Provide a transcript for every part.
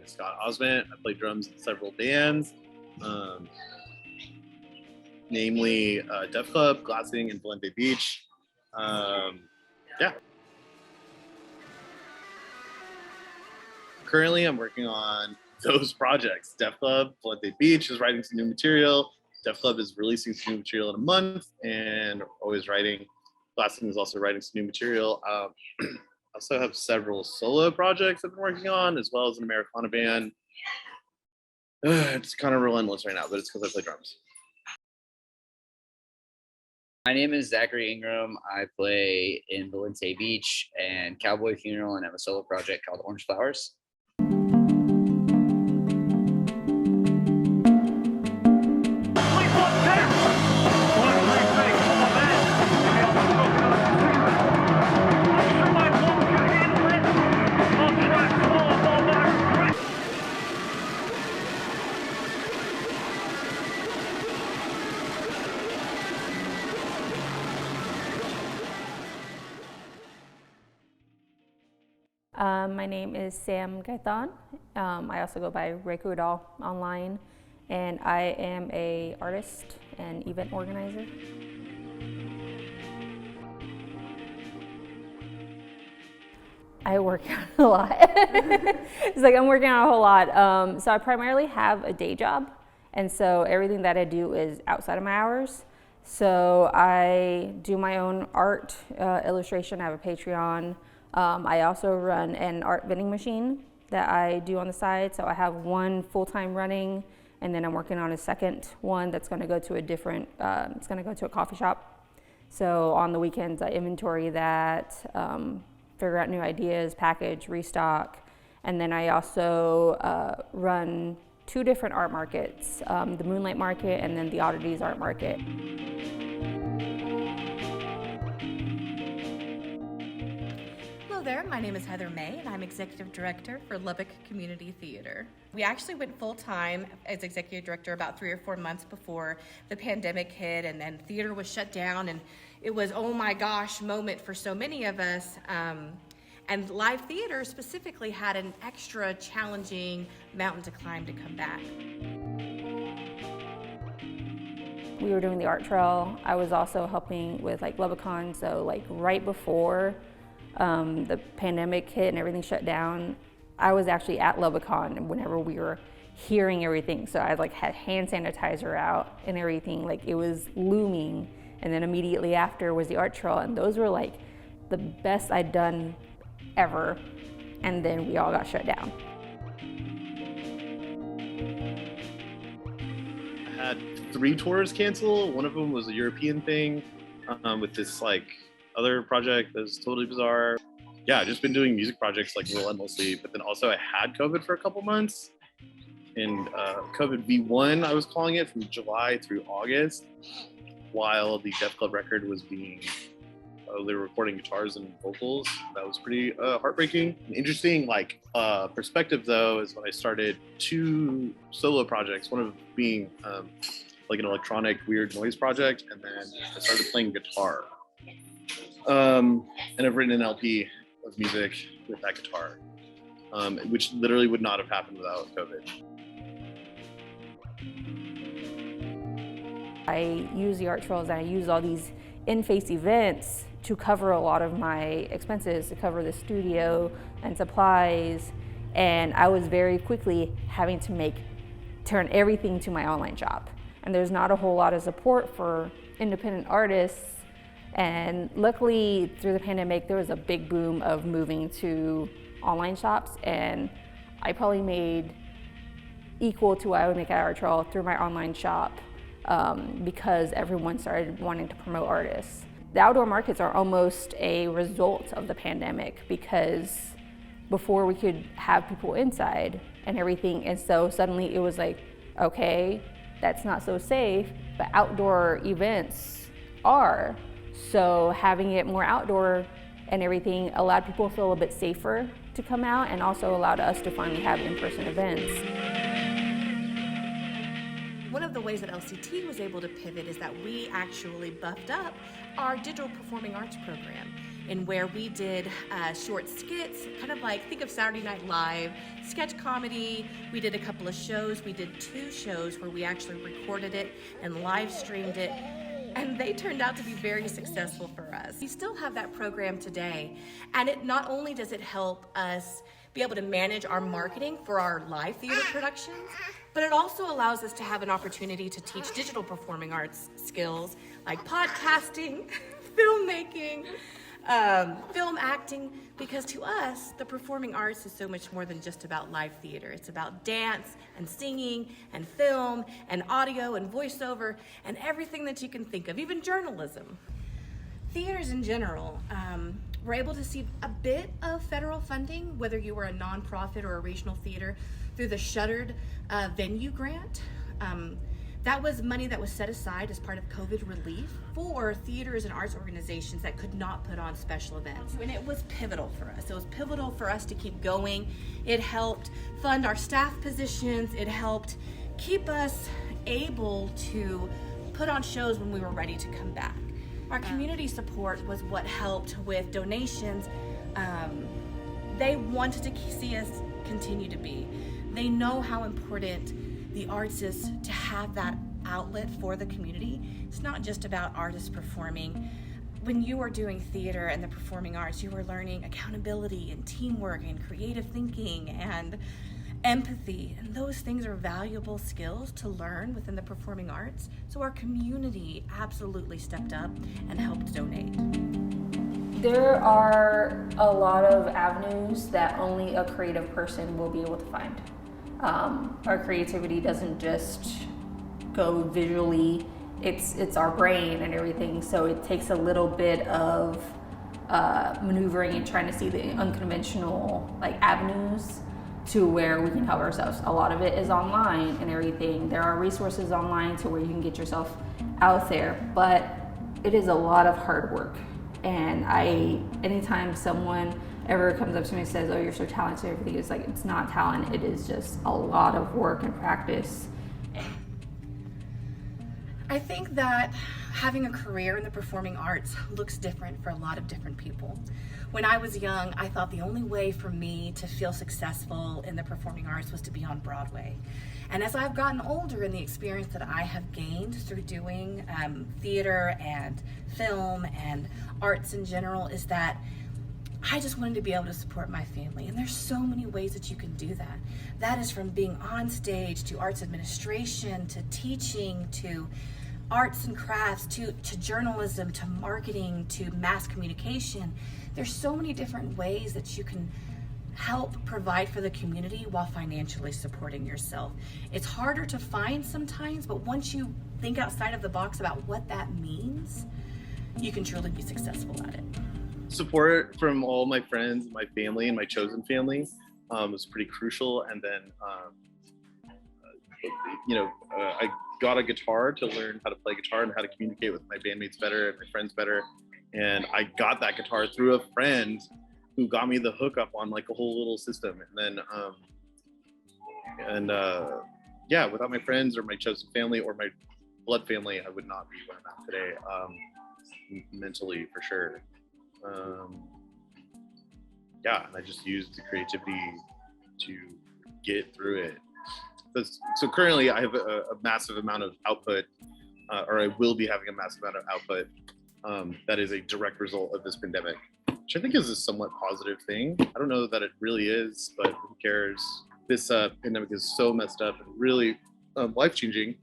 is Scott Osment. I play drums in several bands, namely Def Club, Glassing, and Valente Beach. Yeah. Currently, I'm working on those projects. Def Club, Valente Beach is writing some new material. Def Club is releasing some new material in a month, and always writing. Glassing is also writing some new material. I also have several solo projects I've been working on, as well as an Americana band. It's kind of relentless right now, but it's because I play drums. My name is Zachary Ingram. I play in Valente Beach and Cowboy Funeral, and have a solo project called Orange Flowers. My name is Sam Gaetan. I also go by Reku Doll online, and I am an artist and event organizer. I work out a lot. It's like I'm working out a whole lot. So I primarily have a day job, and so everything that I do is outside of my hours. So I do my own art, illustration. I have a Patreon. I also run an art vending machine that I do on the side. So I have one full-time running, and then I'm working on a second one that's going to go to a different, it's going to go to a coffee shop. So on the weekends, I inventory that, figure out new ideas, package, restock. And then I also run 2 different art markets, the Moonlight Market and then the Oddities Art Market. Hello there, my name is Heather May and I'm Executive Director for Lubbock Community Theater. We actually went full-time as Executive Director about 3 or 4 months before the pandemic hit, and then theater was shut down, and it was, oh my gosh, moment for so many of us. And live theater specifically had an extra challenging mountain to climb to come back. We were doing the art trail. I was also helping with like Lubbicon, so like right before the pandemic hit and everything shut down, I was actually at Lubbicon whenever we were hearing everything. So I like had hand sanitizer out and everything, like it was looming. And then immediately after was the art trail, and those were like the best I'd done ever. And then we all got shut down. I had 3 tours cancel. One of them was a European thing with this like other project that was totally bizarre. Yeah, I've just been doing music projects like relentlessly, but then also I had COVID for a couple months. And COVID V1, I was calling it, from July through August, while the Def Club record was being, they were recording guitars and vocals. That was pretty heartbreaking. An interesting perspective though is when I started 2 solo projects, one of being like an electronic weird noise project, and then I started playing guitar. And I've written an LP of music with that guitar, which literally would not have happened without COVID. I use the art trails and I use all these in-face events to cover a lot of my expenses, to cover the studio and supplies. And I was very quickly having to turn everything to my online shop. And there's not a whole lot of support for independent artists. And luckily, through the pandemic, there was a big boom of moving to online shops, and I probably made equal to what I would make at Art Trail through my online shop because everyone started wanting to promote artists. The outdoor markets are almost a result of the pandemic, because before we could have people inside and everything, and so suddenly it was like, okay, that's not so safe, but outdoor events are. So having it more outdoor and everything allowed people to feel a bit safer to come out, and also allowed us to finally have in-person events. One of the ways that LCT was able to pivot is that we actually buffed up our digital performing arts program. in where we did short skits, kind of like, think of Saturday Night Live, sketch comedy. We did a couple of shows. We did 2 shows where we actually recorded it and live streamed it. And they turned out to be very successful for us. We still have that program today. And it not only does it help us be able to manage our marketing for our live theater productions, but it also allows us to have an opportunity to teach digital performing arts skills like podcasting, filmmaking, film acting, because to us, the performing arts is so much more than just about live theater. It's about dance and singing and film and audio and voiceover and everything that you can think of, even journalism. Theaters in general, were able to see a bit of federal funding, whether you were a nonprofit or a regional theater, through the Shuttered Venue Grant. That was money that was set aside as part of COVID relief for theaters and arts organizations that could not put on special events. And it was pivotal for us. It was pivotal for us to keep going. It helped fund our staff positions. It helped keep us able to put on shows when we were ready to come back. Our community support was what helped with donations. They wanted to see us continue to be. They know how important the arts is to have that outlet for the community. It's not just about artists performing. When you are doing theater and the performing arts, you are learning accountability and teamwork and creative thinking and empathy. And those things are valuable skills to learn within the performing arts. So our community absolutely stepped up and helped donate. There are a lot of avenues that only a creative person will be able to find. Our creativity doesn't just go visually, it's our brain and everything, so it takes a little bit of maneuvering and trying to see the unconventional avenues to where we can help ourselves. A lot of it is online and everything. There are resources online to where you can get yourself out there, but it is a lot of hard work. And anytime someone ever comes up to me and says, oh, you're so talented, everything, it's like, it's not talent, it is just a lot of work and practice. I think that having a career in the performing arts looks different for a lot of different people. When I was young, I thought the only way for me to feel successful in the performing arts was to be on Broadway. And as I've gotten older, and the experience that I have gained through doing theater and film and arts in general, is that I just wanted to be able to support my family. And there's so many ways that you can do that. That is from being on stage to arts administration, to teaching, to arts and crafts, to journalism, to marketing, to mass communication. There's so many different ways that you can help provide for the community while financially supporting yourself. It's harder to find sometimes, but once you think outside of the box about what that means, you can truly be successful at it. Support from all my friends, my family, and my chosen family was pretty crucial. And then, I got a guitar to learn how to play guitar and how to communicate with my bandmates better and my friends better. And I got that guitar through a friend who got me the hookup on a whole little system. And then, without my friends or my chosen family or my blood family, I would not be where I'm at today, mentally for sure. And I just used the creativity to get through it. So currently I have a massive amount of output, or I will be having a massive amount of output that is a direct result of this pandemic, which I think is a somewhat positive thing. I don't know that it really is, but who cares? This pandemic is so messed up and really life-changing.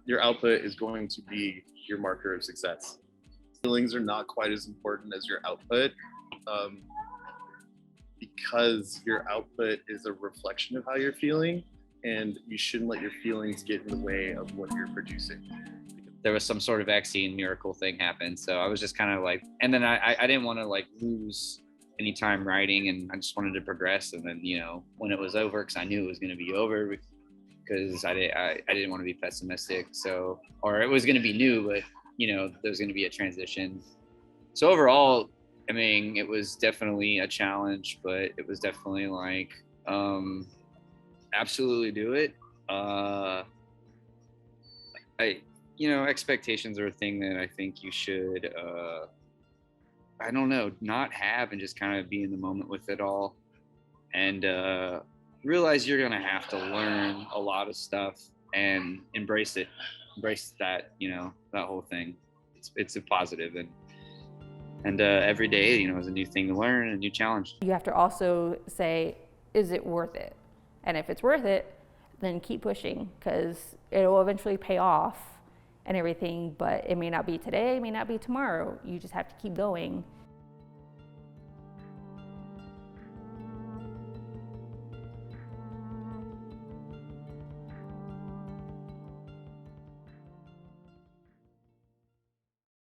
Your output is going to be your marker of success. Feelings are not quite as important as your output, because your output is a reflection of how you're feeling, and you shouldn't let your feelings get in the way of what you're producing. There was some sort of vaccine miracle thing happen, so I was just kind of and then I didn't want to lose any time writing, and I just wanted to progress. And then when it was over, because I knew it was going to be over, because I didn't want to be pessimistic, or it was going to be new, but there was going to be a transition. So overall, it was definitely a challenge, but it was definitely absolutely do it. Expectations are a thing that I think you should I don't know, not have and just kind of be in the moment with it all, and realize you're gonna have to learn a lot of stuff and embrace it, embrace that, you know, that whole thing. It's a positive, and every day, you know, is a new thing to learn, a new challenge. You have to also say, is it worth it? And if it's worth it, then keep pushing, because it will eventually pay off and everything, but it may not be today, it may not be tomorrow. You just have to keep going.